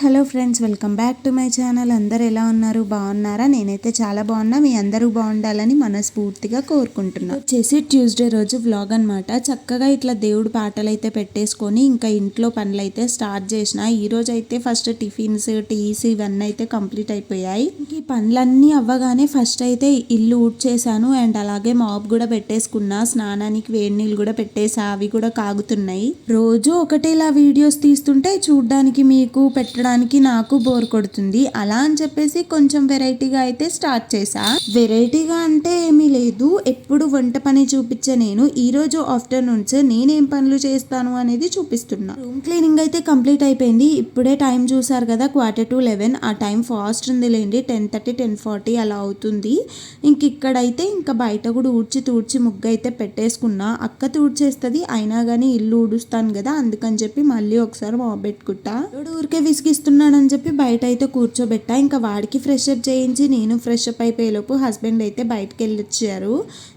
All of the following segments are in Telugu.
Hello friends, welcome back to my channel. అందరు ఎలా ఉన్నారు? బాగున్నారా? నేనైతే చాలా బాగున్నా. మీ అందరూ బాగుండాలని మనస్ఫూర్తిగా కోరుకుంటున్నా. వచ్చేసి ట్యూస్డే రోజు వ్లాగ్ అనమాట. చక్కగా ఇట్లా దేవుడు పాటలు అయితే పెట్టేసుకొని ఇంకా ఇంట్లో పనులు అయితే స్టార్ట్ చేసిన. ఈ రోజు అయితే ఫస్ట్ టిఫిన్స్, టీస్ ఇవన్నీ అయితే కంప్లీట్ అయిపోయాయి. ఈ పనులన్నీ అవ్వగానే ఫస్ట్ అయితే ఇల్లు ఊడ్చేసాను అండ్ అలాగే మాప్ కూడా పెట్టేసుకున్నా. స్నానానికి వేడి నీళ్ళు కూడా పెట్టేసా, అవి కూడా కాగుతున్నాయి. రోజు ఒకటేలా వీడియోస్ తీస్తుంటే చూడ్డానికి మీకు పెట్టడానికి నాకు బోర్ కొడుతుంది. అలా అని చెప్పేసి కొంచెం వెరైటీగా అయితే స్టార్ట్ చేసా. వెరైటీగా అంటే ఏమీ లేదు, ఎప్పుడు వంట పని చూపించే నేను ఈ రోజు ఆఫ్టర్నూన్స్ నేనేం పనులు చేస్తాను అనేది చూపిస్తున్నా. రూమ్ క్లీనింగ్ అయితే కంప్లీట్ అయిపోయింది. ఇప్పుడే టైం చూసారు కదా, 11:45. ఆ టైం ఫాస్ట్ ఉంది లేండి, 10:30 10:40 అలా అవుతుంది. ఇక్కడైతే ఇంకా బయట కూడా తూడ్చి ముగ్గు అయితే పెట్టేసుకున్నా. అక్క తూడ్చేస్తుంది, అయినా కానీ ఇల్లు ఊడుస్తాను కదా, అందుకని చెప్పి మళ్ళీ ఒకసారి మాప్ పెట్టుకుంటా. ఊరికే విసిగిస్తున్నాడని చెప్పి బయట అయితే కూర్చోబెట్టా. ఇంకా వాడికి ఫ్రెష్ అప్ చేయించి నేను ఫ్రెష్ అప్ అయిపోయేలోపు హస్బెండ్ అయితే బయటకు వెళ్ళొచ్చారు.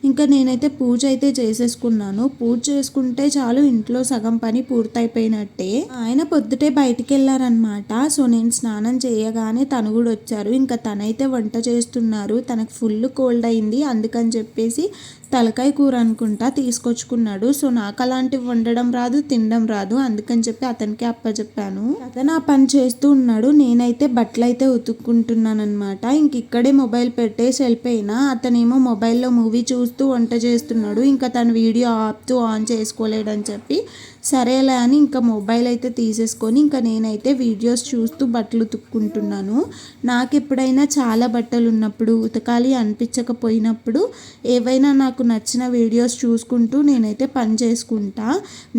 ఇంకా నేనైతే పూజ అయితే చేసేసుకున్నాను. పూజ చేసుకుంటే చాలు ఇంట్లో సగం పని పూర్తయిపోయినట్టే. ఆయన పొద్దుటే బయటికి వెళ్ళారనమాట. సో నేను స్నానం చేయగానే తను కూడా వచ్చారు. ఇంకా తనైతే వంట చేస్తున్నారు. తనకు ఫుల్ కోల్డ్ అయింది, అందుకని చెప్పేసి తలకాయ కూర అనుకుంటా తీసుకొచ్చుకున్నాడు. సో నాకు అలాంటివి వండడం రాదు, తినడం రాదు, అందుకని చెప్పి అతనికి అప్పచెప్పాను. అతను ఆ పని చేస్తూ ఉన్నాడు. నేనైతే బట్టలు అయితే ఉతుక్కుంటున్నాను అనమాట. ఇక్కడే మొబైల్ పెట్టేసి వెళ్ళిపోయినా. అతనేమో మొబైల్లో మూవీ చూస్తూ వంట చేస్తున్నాడు. ఇంకా తను వీడియో ఆపుతూ ఆన్ చేసుకోలేడని చెప్పి సరేలే అని ఇంకా మొబైల్ అయితే తీసేసుకొని ఇంకా నేనైతే వీడియోస్ చూస్తూ బట్టలు ఉతుక్కుంటున్నాను. నాకు ఎప్పుడైనా చాలా బట్టలు ఉన్నప్పుడు, ఉతకాలి అనిపించకపోయినప్పుడు ఏవైనా నాకు నచ్చిన వీడియోస్ చూసుకుంటూ నేనైతే పని చేసుకుంటా.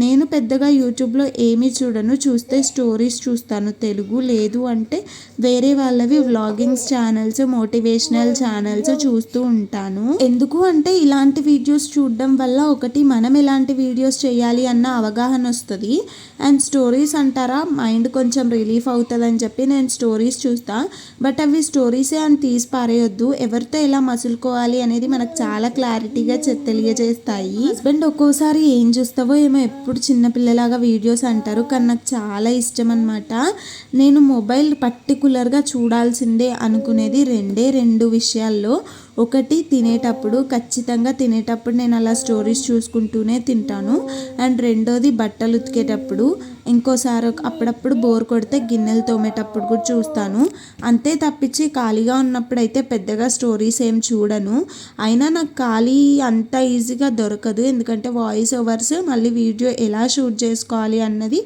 నేను పెద్దగా యూట్యూబ్లో ఏమీ చూడను, చూస్తే స్టోరీస్ చూస్తాను తెలుగు, లేదు అంటే వేరే వాళ్ళవి వ్లాగింగ్స్ ఛానల్స్, మోటివేషనల్ ఛానల్స్ చూస్తూ ఉంటాను. ఎందుకు అంటే ఇలాంటి వీడియోస్ చూడడం వల్ల ఒకటి మనం ఎలాంటి వీడియోస్ చేయాలి అన్న అవగాహన వస్తుంది. అండ్ స్టోరీస్ అంటారా, మైండ్ కొంచెం రిలీఫ్ అవుతుంది అని చెప్పి నేను స్టోరీస్ చూస్తా. బట్ అవి స్టోరీసే అని తీసి పారేయొద్దు, ఎవరితో ఎలా మసులుకోవాలి అనేది మనకు చాలా క్లారిటీగా తెలియజేస్తాయి. హస్బెండ్ ఒక్కోసారి ఏం చూస్తావో ఏమో, ఎప్పుడు చిన్నపిల్లలాగా వీడియోస్ అంటారు, కానీ నాకు చాలా ఇష్టం అనమాట. నేను మొబైల్ పర్టికులర్గా చూడాల్సిందే అనుకునేది రెండు విషయాల్లో. ఒకటి తినేటప్పుడు, ఖచ్చితంగా తినేటప్పుడు నేను అలా స్టోరీస్ చూసుకుంటూనే తింటాను. అండ్ రెండోది బట్టలు ఉతికేటప్పుడు, ఇంకోసారి అప్పుడప్పుడు బోర్ కొడితే గిన్నెలు తోమేటప్పుడు కూడా చూస్తాను. అంతే తప్పించి ఖాళీగా ఉన్నప్పుడు అయితే పెద్దగా స్టోరీస్ ఏం చూడను. అయినా నాకు ఖాళీ అంత ఈజీగా దొరకదు, ఎందుకంటే వాయిస్ ఓవర్స్ మళ్ళీ వీడియో ఎలా షూట్ చేసుకోవాలి అన్నది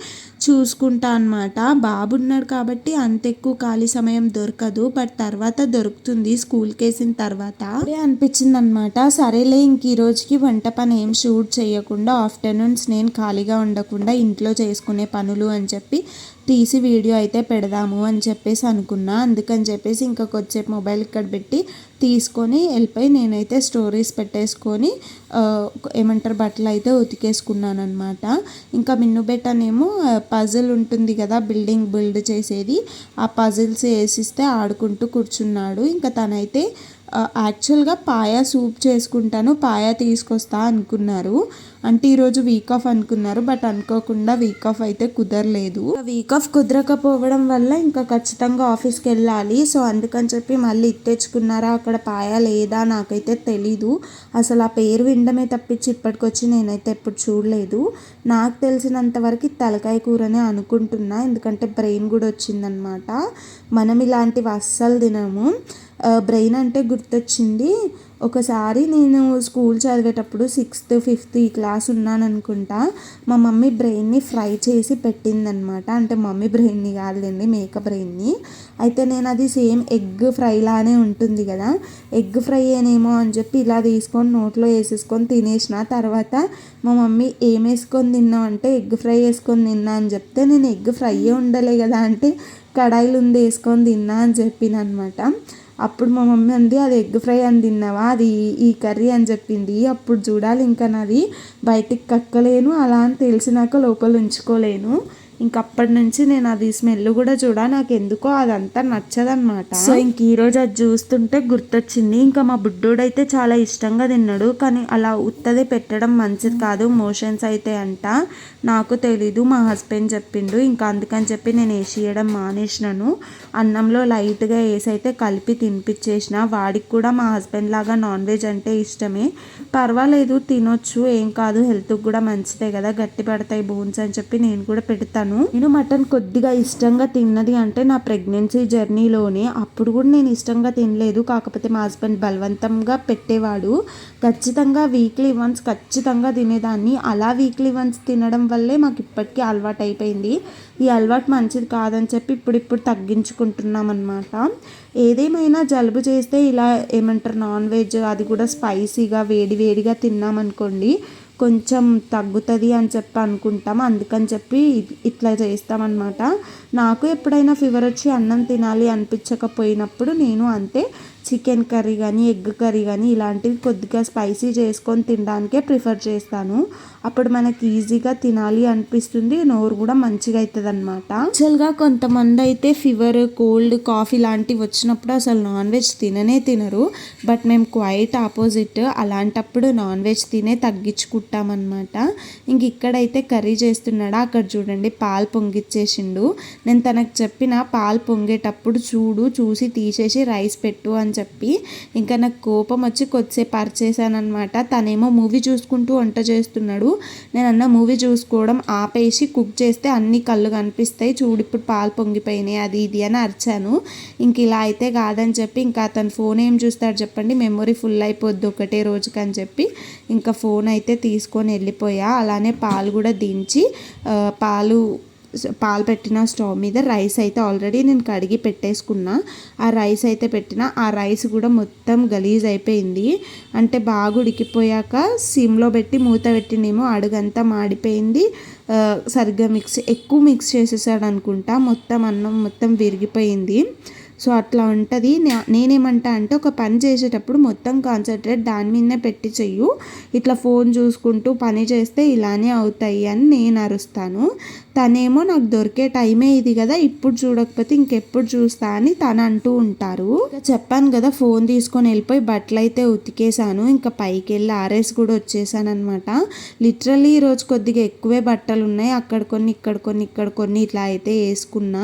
చూసుకుంటా అనమాట. బాబు ఉన్నాడు కాబట్టి అంత ఎక్కువ ఖాళీ సమయం దొరకదు, బట్ తర్వాత దొరుకుతుంది స్కూల్కి వేసిన తర్వాత. అనిపించింది అనమాట, సరేలే ఇంక ఈ రోజుకి వంట పని ఏం షూట్ చేయకుండా ఆఫ్టర్నూన్స్ నేను ఖాళీగా ఉండకుండా ఇంట్లో చేసుకునే పనులు అని చెప్పి తీసి వీడియో అయితే పెడదాము అని చెప్పేసి అనుకున్నా. అందుకని చెప్పేసి ఇంకా కొద్దిసేపు మొబైల్ ఇక్కడ పెట్టి తీసుకొని వెళ్ళిపోయి నేనైతే స్టోరీస్ పెట్టేసుకొని ఏమంటారు బట్టలు అయితే ఉతికేసుకున్నాను అనమాట. ఇంకా మిన్నుబెట్టనేమో పజిల్ ఉంటుంది కదా, బిల్డ్ చేసేది, ఆ పజిల్స్ వేసిస్తే ఆడుకుంటూ కూర్చున్నాడు. ఇంకా తనైతే యాక్చువల్గా పాయా సూప్ చేసుకుంటాను, పాయా తీసుకొస్తా అనుకున్నారు. అంటే ఈరోజు వీక్ ఆఫ్ అనుకున్నారు, బట్ అనుకోకుండా వీక్ ఆఫ్ అయితే కుదరలేదు. వీక్ ఆఫ్ కుదరకపోవడం వల్ల ఇంకా ఖచ్చితంగా ఆఫీస్కి వెళ్ళాలి. సో అందుకని చెప్పి మళ్ళీ తెచ్చుకున్నారా, అక్కడ పాయా లేదా నాకైతే తెలీదు. అసలు ఆ పేరు వినడమే తప్పించి ఇప్పటికొచ్చి నేనైతే ఎప్పుడు చూడలేదు. నాకు తెలిసినంత వరకు తలకాయ కూరనే అనుకుంటున్నా, ఎందుకంటే బ్రెయిన్ కూడా వచ్చిందనమాట. మనం ఇలాంటివి అస్సలు తినము. బ్రెయిన్ అంటే గుర్తొచ్చింది, ఒకసారి నేను స్కూల్ చదివేటప్పుడు 6th 5th ఈ క్లాస్ ఉన్నాను అనుకుంటా. మా మమ్మీ బ్రెయిన్ని ఫ్రై చేసి పెట్టిందనమాట. అంటే మమ్మీ బ్రెయిన్ని కాదులేండి, మేక బ్రెయిన్ని. అయితే నేను అది సేమ్ ఎగ్ ఫ్రై లానే ఉంటుంది కదా, ఎగ్ ఫ్రై అనేమో అని చెప్పి ఇలా తీసుకొని నోట్లో వేసేసుకొని తినేసిన. తర్వాత మా మమ్మీ ఏం వేసుకొని తిన్నావు అంటే ఎగ్ ఫ్రై వేసుకొని తిన్నా అని చెప్తే, నేను ఎగ్ ఫ్రై ఉండలే కదా అంటే కడాయిలు ఉంది వేసుకొని తిన్నా అని చెప్పిన అనమాట. అప్పుడు మా మమ్మీ అంది, అది ఎగ్ ఫ్రై అని తిన్నావా, అది ఈ కర్రీ అని చెప్పింది. అప్పుడు చూడాలి ఇంకా నాది బయటికి కక్కలేను, అలా అని తెలిసినాక లోపల ఉంచుకోలేను. ఇంకప్పటి నుంచి నేను అది స్మెల్ కూడా నాకు ఎందుకో అదంతా నచ్చదనమాట. సో ఇంక ఈరోజు అది చూస్తుంటే గుర్తొచ్చింది. ఇంకా మా బుడ్డోడైతే చాలా ఇష్టంగా తిన్నాడు, కానీ అలా ఉత్తదే పెట్టడం మంచిది కాదు, మోషన్స్ అయితే అంట. నాకు తెలీదు, మా హస్బెండ్ చెప్పిండు. ఇంకా అందుకని చెప్పి నేను వేసేయడం మానేసినాను. అన్నంలో లైట్గా వేసి అయితే కలిపి తినిపించేసిన. వాడికి కూడా మా హస్బెండ్ లాగా నాన్ వెజ్ అంటే ఇష్టమే, పర్వాలేదు తినొచ్చు, ఏం కాదు, హెల్త్కి కూడా మంచిదే కదా, గట్టి పడతాయి బోన్స్ అని చెప్పి నేను కూడా పెడతాను. నేను మటన్ కొద్దిగా ఇష్టంగా తిన్నది అంటే నా ప్రెగ్నెన్సీ జర్నీలోనే. అప్పుడు కూడా నేను ఇష్టంగా తినలేదు, కాకపోతే మా హస్బెండ్ బలవంతంగా పెట్టేవాడు. ఖచ్చితంగా వీక్లీ వన్స్ ఖచ్చితంగా తినేదాన్ని. అలా వీక్లీ వన్స్ తినడం వల్లే మాకు ఇప్పటికీ అలవాటు అయిపోయింది. ఈ అలవాటు మంచిది కాదని చెప్పి ఇప్పుడు తగ్గించుకుంటున్నాం అన్నమాట. ఏదేమైనా జలుబు చేస్తే ఇలా ఏమంటారు నాన్ వెజ్, అది కూడా స్పైసీగా వేడిగా తిన్నామనుకోండి కొంచెం తగ్గుతుంది అని చెప్పి అనుకుంటాం. అందుకని చెప్పి ఇట్లా చేస్తామన్నమాట. నాకు ఎప్పుడైనా ఫీవర్ వచ్చి అన్నం తినాలి అనిపించకపోయినప్పుడు నేను అంతే చికెన్ కర్రీ కానీ ఎగ్ కర్రీ కానీ ఇలాంటివి కొద్దిగా స్పైసీ చేసుకొని తినడానికే ప్రిఫర్ చేస్తాను. అప్పుడు మనకి ఈజీగా తినాలి అనిపిస్తుంది, నోరు కూడా మంచిగా అవుతుంది అనమాట. యాక్చువల్గా కొంతమంది అయితే ఫీవర్, కోల్డ్, కాఫీ లాంటివి వచ్చినప్పుడు అసలు నాన్ వెజ్ తినరు. బట్ మేము క్వైట్ ఆపోజిట్. అలాంటప్పుడు నాన్ వెజ్ తగ్గించుకుంటామన్నమాట. ఇంక ఇక్కడైతే కర్రీ చేస్తున్నాడా, అక్కడ చూడండి పాలు పొంగిచ్చేసిండు. నేను తనకు చెప్పిన పాలు పొంగేటప్పుడు చూసి తీసేసి రైస్ పెట్టు అని చెప్పి. ఇంకా నాకు కోపం వచ్చి కొద్దిసేపు అరిచేసానమాట. తనేమో మూవీ చూసుకుంటూ వంట చేస్తున్నాడు. నేను అన్న మూవీ చూసుకోవడం ఆపేసి కుక్ చేస్తే అన్ని కళ్ళు కనిపిస్తాయి, చూడు ఇప్పుడు పాలు పొంగిపోయినాయి అది ఇది అని అరిచాను. ఇంక ఇలా అయితే కాదని చెప్పి ఇంకా అతను ఫోన్ ఏం చూస్తాడు చెప్పండి, మెమొరీ ఫుల్ అయిపోద్ది ఒకటే రోజుకని చెప్పి ఇంకా ఫోన్ అయితే తీసుకొని వెళ్ళిపోయా. అలానే పాలు కూడా దించి పాలు పెట్టిన స్టవ్ మీద రైస్ అయితే ఆల్రెడీ నేను కడిగి పెట్టేసుకున్నా. ఆ రైస్ అయితే పెట్టిన, ఆ రైస్ కూడా మొత్తం గలీజ్ అయిపోయింది. అంటే బాగా ఉడికిపోయాక సిమ్లో పెట్టి మూత పెట్టినేమో అడుగంతా మాడిపోయింది. సరిగ్గా ఎక్కువ మిక్స్ చేసేసాడు అనుకుంటా, మొత్తం అన్నం మొత్తం విరిగిపోయింది. సో అట్లా ఉంటుంది. నేనేమంటా అంటే ఒక పని చేసేటప్పుడు మొత్తం కాన్సన్ట్రేట్ దాని మీదనే పెట్టి చెయ్యు, ఇట్లా ఫోన్ చూసుకుంటూ పని చేస్తే ఇలానే అవుతాయి అని నేను అరుస్తాను. తనేమో నాకు దొరికే టైమే ఇది కదా, ఇప్పుడు చూడకపోతే ఇంకెప్పుడు చూస్తా అని తను అంటూ ఉంటారు. చెప్పాను కదా ఫోన్ తీసుకొని వెళ్ళిపోయి బట్టలు అయితే ఉతికేసాను. ఇంకా పైకి వెళ్ళి ఆరేసి కూడా వచ్చేసాను అనమాట. లిటరల్లీ ఈరోజు కొద్దిగా ఎక్కువే బట్టలు ఉన్నాయి, అక్కడ కొన్ని ఇక్కడ కొన్ని ఇట్లా అయితే వేసుకున్నా.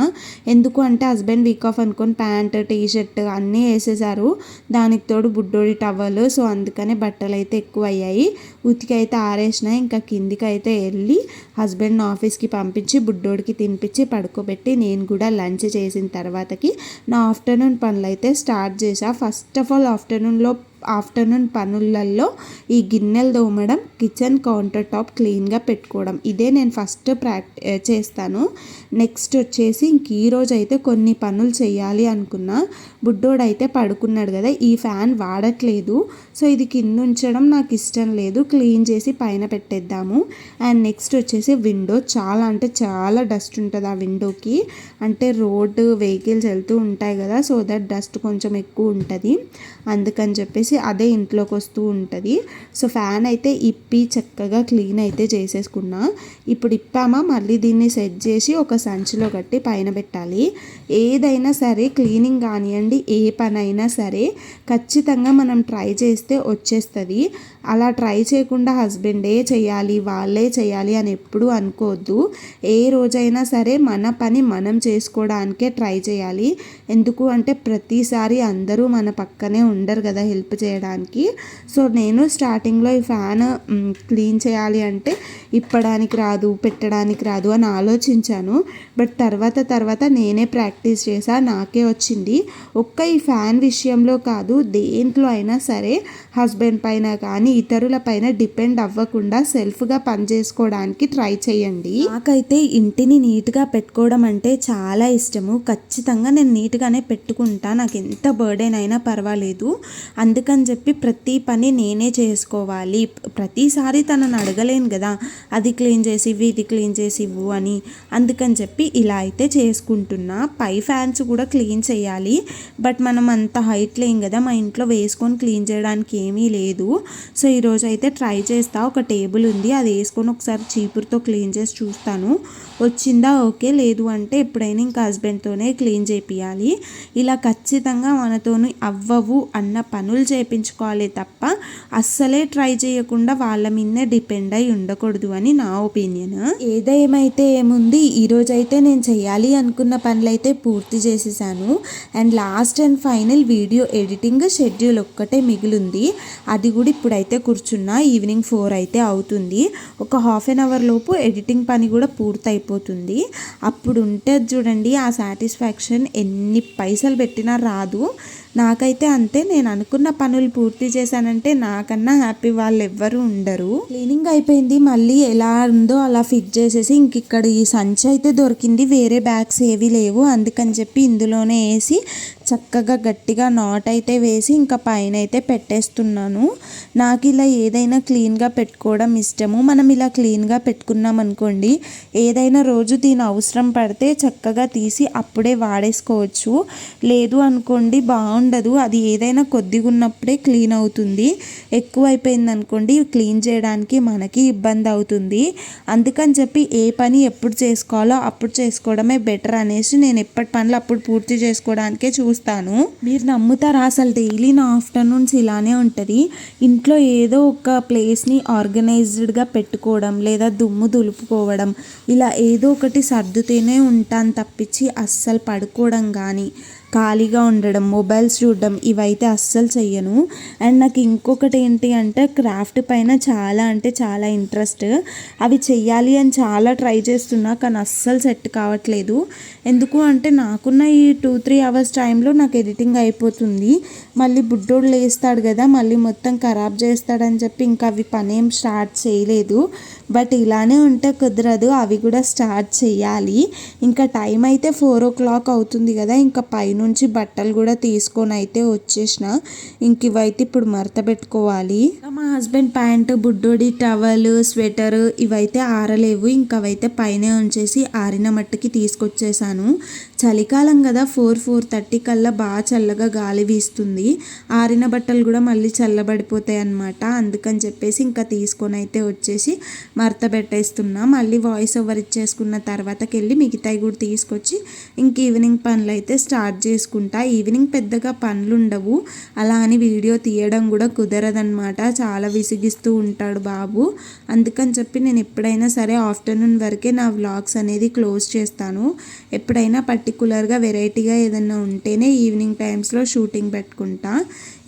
ఎందుకు అంటే హస్బెండ్ వీక్ ఆఫ్ అనుకొని ప్యాంట్, టీ షర్ట్ అన్నీ వేసేసారు, దానికి తోడు బుడ్డోడి టవల్. సో అందుకనే బట్టలు అయితే ఎక్కువ అయ్యాయి. ఉతికి అయితే ఆరేసిన. ఇంకా కిందికి అయితే వెళ్ళి హస్బెండ్ ఆఫీస్కి పంపించి బుడ్డోడికి తినిపించి పడుకోబెట్టి నేను కూడా లంచ్ చేసిన తర్వాతకి నా ఆఫ్టర్నూన్ పనులు అయితే స్టార్ట్ చేసా. ఫస్ట్ ఆఫ్ ఆల్ ఆఫ్టర్నూన్ పనులలో ఈ గిన్నెలు తోమడం, కిచెన్ కౌంటర్ టాప్ క్లీన్గా పెట్టుకోవడం, ఇదే నేను ఫస్ట్ చేస్తాను. నెక్స్ట్ వచ్చేసి ఇంక ఈరోజు అయితే కొన్ని పనులు చేయాలి అనుకున్నా. బుడ్డోడైతే పడుకున్నాడు కదా, ఈ ఫ్యాన్ వాడట్లేదు, సో ఇది కింద ఉంచడం నాకు ఇష్టం లేదు, క్లీన్ చేసి పైన పెట్టేద్దాము. అండ్ నెక్స్ట్ వచ్చేసి విండో చాలా అంటే చాలా డస్ట్ ఉంటుంది ఆ విండోకి. అంటే రోడ్డు వెహికల్స్ వెళ్తూ ఉంటాయి కదా, సో దట్ డస్ట్ కొంచెం ఎక్కువ ఉంటుంది, అందుకని చెప్పేసి అదే ఇంట్లోకి వస్తూ ఉంటుంది. సో ఫ్యాన్ అయితే ఇప్పి చక్కగా క్లీన్ అయితే చేసేసుకున్నా. ఇప్పుడు ఇప్పామా మళ్ళీ దీన్ని సెట్ చేసి ఒక సంచిలో కట్టి పైన పెట్టాలి. ఏదైనా సరే క్లీనింగ్ కానివ్వండి, ఏ పని అయినా సరే ఖచ్చితంగా మనం ట్రై చేస్తే వచ్చేస్తుంది. అలా ట్రై చేయకుండా హస్బెండే చేయాలి, వాళ్ళే చేయాలి అని ఎప్పుడూ అనుకోవద్దు. ఏ రోజైనా సరే మన పని మనం చేసుకోవడానికే ట్రై చేయాలి. ఎందుకు అంటే ప్రతిసారి అందరూ మన పక్కనే ఉండరు కదా హెల్ప్ చేయడానికి. సో నేను స్టార్టింగ్లో ఈ ఫ్యాన్ క్లీన్ చేయాలి అంటే ఇప్పడానికి రాదు, పెట్టడానికి రాదు అని ఆలోచించాను. బట్ తర్వాత నేనే ప్రాక్టీస్ చేశా, నాకే వచ్చింది. ఒక్క ఈ ఫ్యాన్ విషయంలో కాదు, దేంట్లో అయినా సరే హస్బెండ్ పైన కానీ ఇతరుల పైన డిపెండ్ అవ్వకుండా సెల్ఫ్గా పని చేసుకోవడానికి ట్రై చేయండి. నాకైతే ఇంటిని నీట్గా పెట్టుకోవడం అంటే చాలా ఇష్టము. ఖచ్చితంగా నేను నీట్గానే పెట్టుకుంటా, నాకు ఎంత బర్డెన్ అయినా పర్వాలేదు. అందుకని చెప్పి ప్రతి పని నేనే చేసుకోవాలి. ప్రతిసారి తనని అడగలేను కదా, అది క్లీన్ చేసి ఇవ్వు, ఇది క్లీన్ చేసి ఇవ్వు అని. అందుకని చెప్పి ఇలా అయితే చేసుకుంటున్నా. పై ఫ్యాన్స్ కూడా క్లీన్ చేయాలి, బట్ మనం అంత హైట్ లేం కదా, మా ఇంట్లో వేసుకొని క్లీన్ చేయడానికి ఏమీ లేదు. సో ఈరోజు అయితే ట్రై చేస్తా. ఒక టేబుల్ ఉంది, అది వేసుకొని ఒకసారి చీపురుతో క్లీన్ చేసి చూస్తాను. వచ్చిందా ఓకే, లేదు అంటే ఎప్పుడైనా ఇంకా హస్బెండ్తోనే క్లీన్ చేపియాలి. ఇలా ఖచ్చితంగా మనతోని అవ్వవు అన్న పనులు చేయించుకోవాలి తప్ప అస్సలే ట్రై చేయకుండా వాళ్ళ మీదనే డిపెండ్ అయి ఉండకూడదు అని నా ఒపీనియన్. ఏదేమైతే ఏముంది, ఈరోజైతే నేను చేయాలి అనుకున్న పనులైతే పూర్తి చేసేసాను. And last and final video editing schedule ఒక్కటే మిగిలింది. అది కూడా ఇప్పుడైతే కూర్చున్నా. ఈవినింగ్ 4 అయితే అవుతుంది. ఒక హాఫ్ అన్ అవర్ లోపు ఎడిటింగ్ పని కూడా పూర్తయిపోతుంది. అప్పుడు ఉంటుంది చూడండి ఆ సాటిస్ఫాక్షన్, ఎన్ని పైసలు పెట్టినా రాదు. నాకైతే అంతే. నేను అనుకున్న పనులు పూర్తి చేశానంటే నాకన్నా హ్యాపీ వాళ్ళు ఎవ్వరూ ఉండరు. క్లీనింగ్ అయిపోయింది. మళ్ళీ ఎలా ఉందో అలా ఫిట్ చేసేసి ఇంక ఇక్కడ ఈ సంచి అయితే దొరికింది. వేరే బ్యాగ్స్ ఏవి లేవు, అందుకని చెప్పి ఇందులోనే వేసి చక్కగా గట్టిగా నాట్ అయితే వేసి ఇంకా పైన అయితే పెట్టేస్తున్నాను. నాకు ఇలా ఏదైనా క్లీన్గా పెట్టుకోవడం ఇష్టము. మనం ఇలా క్లీన్గా పెట్టుకున్నాం అనుకోండి, ఏదైనా రోజు దీని అవసరం పడితే చక్కగా తీసి అప్పుడే వాడేసుకోవచ్చు. లేదు అనుకోండి బాగుండదు. అది ఏదైనా కొద్దిగా ఉన్నప్పుడే క్లీన్ అవుతుంది. ఎక్కువ అయిపోయింది అనుకోండి క్లీన్ చేయడానికి మనకి ఇబ్బంది అవుతుంది. అందుకని చెప్పి ఏ పని ఎప్పుడు చేసుకోవాలో అప్పుడు చేసుకోవడమే బెటర్ అనేసి నేను ఎప్పటి పనులు అప్పుడు పూర్తి చేసుకోవడానికే చూస్తాను. మీరు నమ్ముతారా, అసలు డైలీ నా ఆఫ్టర్నూన్స్ ఇలానే ఉంటుంది. ఇంట్లో ఏదో ఒక ప్లేస్ని ఆర్గనైజ్డ్గా పెట్టుకోవడం లేదా దుమ్ము దులుపుకోవడం, ఇలా ఏదో ఒకటి సర్దుతూనే ఉంటాను తప్పించి అస్సలు పడుకోవడం కానీ ఖాళీగా ఉండడం, మొబైల్స్ చూడడం ఇవైతే అస్సలు చెయ్యను. అండ్ నాకు ఇంకొకటి ఏంటి అంటే క్రాఫ్ట్ పైన చాలా అంటే చాలా ఇంట్రెస్ట్. అవి చెయ్యాలి అని చాలా ట్రై చేస్తున్నా కానీ అస్సలు సెట్ కావట్లేదు. ఎందుకు అంటే నాకున్న ఈ 2-3 అవర్స్ టైంలో నాకు ఎడిటింగ్ అయిపోతుంది. మళ్ళీ బుడ్డోడు లేస్తాడు కదా, మళ్ళీ మొత్తం ఖరాబ్ చేస్తాడని చెప్పి ఇంకా అవి పనేం స్టార్ట్ చేయలేదు. బట్ ఇలానే ఉంటే కుదరదు, అవి కూడా స్టార్ట్ చేయాలి. ఇంకా టైం అయితే 4 o'clock అవుతుంది కదా, ఇంకా పైనుంచి బట్టలు కూడా తీసుకొని అయితే వచ్చేసిన. ఇంక ఇవైతే ఇప్పుడు మడత పెట్టుకోవాలి. మా హస్బెండ్ ప్యాంటు, బుడ్డోడి టవల్, స్వెటర్ ఇవైతే ఆరలేవు. ఇంకా అవైతే పైనే ఉంచేసి ఆరిన మట్టుకి తీసుకొచ్చేసాను. చలికాలం కదా, 4-4:30 కల్లా బాగా చల్లగా గాలి వీస్తుంది. ఆరిన బట్టలు కూడా మళ్ళీ చల్లబడిపోతాయి అన్నమాట. అందుకని చెప్పేసి ఇంకా తీసుకొని అయితే వచ్చేసి మడత పెట్టేస్తున్నా. మళ్ళీ వాయిస్ ఓవర్ ఇచ్చేసుకున్న తర్వాతకి వెళ్ళి మిగతాయి కూడా తీసుకొచ్చి ఇంక ఈవినింగ్ పనులు అయితే స్టార్ట్ చేసుకుంటా. ఈవినింగ్ పెద్దగా పనులు ఉండవు, అలా అని వీడియో తీయడం కూడా కుదరదనమాట. చాలా విసిగిస్తూ ఉంటాడు బాబు. అందుకని చెప్పి నేను ఎప్పుడైనా సరే ఆఫ్టర్నూన్ వరకే నా వ్లాగ్స్ అనేది క్లోజ్ చేస్తాను. ఎప్పుడైనా పర్టికులర్గా వెరైటీగా ఏదన్నా ఉంటేనే ఈవినింగ్ టైమ్స్లో షూటింగ్ పెట్టుకుంటా.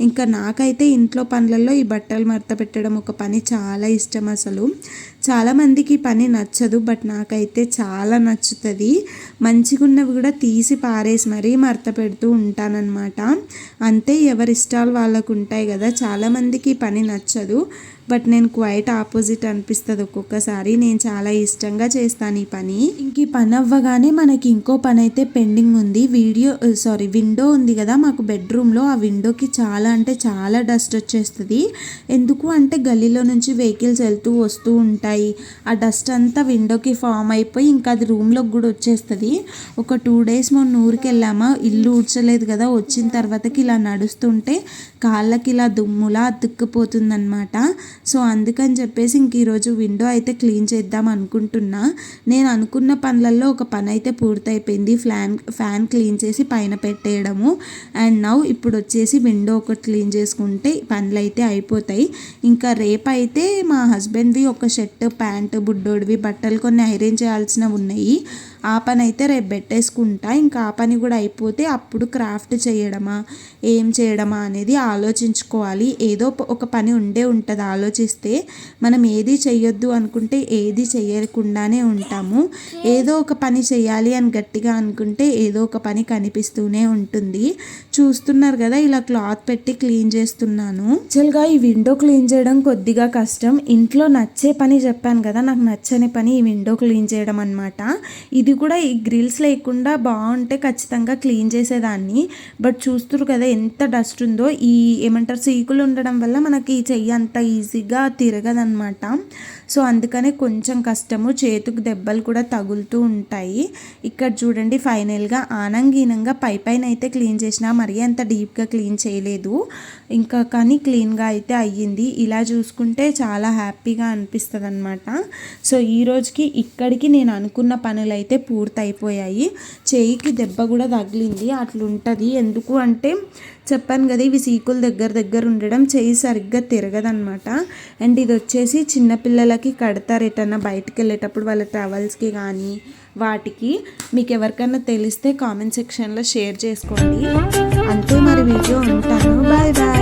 ఇంకా నాకైతే ఇంట్లో పనులలో ఈ బట్టలు మడత పెట్టడం ఒక పని చాలా ఇష్టం. అసలు చాలామందికి ఈ పని నచ్చదు, బట్ నాకైతే చాలా నచ్చుతుంది. మంచిగా ఉన్నవి కూడా తీసి పారేసి మరీ మడత పెడుతూ ఉంటానన్నమాట. అంతే, ఎవరి ఇష్టాలు వాళ్ళకు ఉంటాయి కదా. చాలామందికి ఈ పని నచ్చదు, బట్ నేను క్వైట్ ఆపోజిట్ అనిపిస్తుంది ఒక్కొక్కసారి. నేను చాలా ఇష్టంగా చేస్తాను ఈ పని. ఇంక ఈ పని అవ్వగానే మనకి ఇంకో పని అయితే పెండింగ్ ఉంది. విండో ఉంది కదా మాకు బెడ్రూమ్లో, ఆ విండోకి చాలా అంటే చాలా డస్ట్ వచ్చేస్తుంది. ఎందుకు అంటే గల్లీలో నుంచి వెహికల్స్ వెళ్తూ వస్తూ ఉంటాయి. ఆ డస్ట్ అంతా విండోకి ఫామ్ అయిపోయి ఇంకా అది రూమ్లోకి కూడా వచ్చేస్తుంది. ఒక 2 days మొన్న ఊరికి వెళ్ళామా, ఇల్లు ఊడ్చలేదు కదా, వచ్చిన తర్వాతకి ఇలా నడుస్తుంటే కాళ్ళకి ఇలా దుమ్ములా అతుక్కుపోతుంది అనమాట. సో అందుకని చెప్పేసి ఇంక ఈరోజు విండో అయితే క్లీన్ చేద్దాం అనుకుంటున్నా. నేను అనుకున్న పనులలో ఒక పని అయితే పూర్తయిపోయింది. ఫ్యాన్ క్లీన్ చేసి పైన పెట్టేయడము. అండ్ నౌ ఇప్పుడు వచ్చేసి విండో ఒకటి క్లీన్ చేసుకుంటే పనులు అయితే అయిపోతాయి. ఇంకా రేపైతే మా హస్బెండ్వి ఒక షర్ట్, ప్యాంటు, బుడ్డోడివి బట్టలు కొన్ని ఐరన్ చేయాల్సినవి ఉన్నాయి. ఆ పని అయితే రేపు పెట్టేసుకుంటా. ఇంకా ఆ పని కూడా అయిపోతే అప్పుడు క్రాఫ్ట్ చేయడమా ఏం చేయడమా అనేది ఆలోచించుకోవాలి. ఏదో ఒక పని ఉంటుంది. ఆలోచిస్తే మనం ఏది చెయ్యొద్దు అనుకుంటే ఏది చేయకుండానే ఉంటాము. ఏదో ఒక పని చేయాలి అని గట్టిగా అనుకుంటే ఏదో ఒక పని కనిపిస్తూనే ఉంటుంది. చూస్తున్నారు కదా, ఇలా క్లాత్ పెట్టి క్లీన్ చేస్తున్నాను. యాక్చువల్గా ఈ విండో క్లీన్ చేయడం కొద్దిగా కష్టం. ఇంట్లో నచ్చే పని చెప్పాను కదా, నాకు నచ్చని పని ఈ విండో క్లీన్ చేయడం అనమాట. ఇది కూడా ఈ గ్రిల్స్ లేకుండా బాగుంటే ఖచ్చితంగా క్లీన్ చేసేదాన్ని. బట్ చూస్తున్నారు కదా ఎంత డస్ట్ ఉందో. ఈ ఏమంటారు సీకులు ఉండడం వల్ల మనకి చెయ్యి అంత ఈజీగా తిరగదనమాట. సో అందుకనే కొంచెం కష్టము, చేతుకు దెబ్బలు కూడా తగులుతూ ఉంటాయి. ఇక్కడ చూడండి ఫైనల్గా ఆనంగీనంగా పైన అయితే క్లీన్ చేసిన, మరీ అంత డీప్గా క్లీన్ చేయలేదు ఇంకా, కానీ క్లీన్గా అయితే అయ్యింది. ఇలా చూసుకుంటే చాలా హ్యాపీగా అనిపిస్తుంది అనమాట. సో ఈ రోజుకి ఇక్కడికి నేను అనుకున్న పనులు అయితే పూర్తయిపోయాయి. చేయికి దెబ్బ కూడా తగిలింది, అట్లుంటుంది. ఎందుకు అంటే చెప్పాను కదా, ఇవి సీకులు దగ్గర ఉండడం చేయి సరిగ్గా తిరగదనమాట. అండ్ ఇది వచ్చేసి చిన్నపిల్లలకి కడతారు ఎటన్నా బయటికి వెళ్ళేటప్పుడు, వాళ్ళ ట్రావెల్స్కి కానీ వాటికి. మీకు ఎవరికైనా తెలిస్తే కామెంట్ సెక్షన్లో షేర్ చేసుకోండి. అంతే మరి, వీడియో ఉంటాను. Bye bye.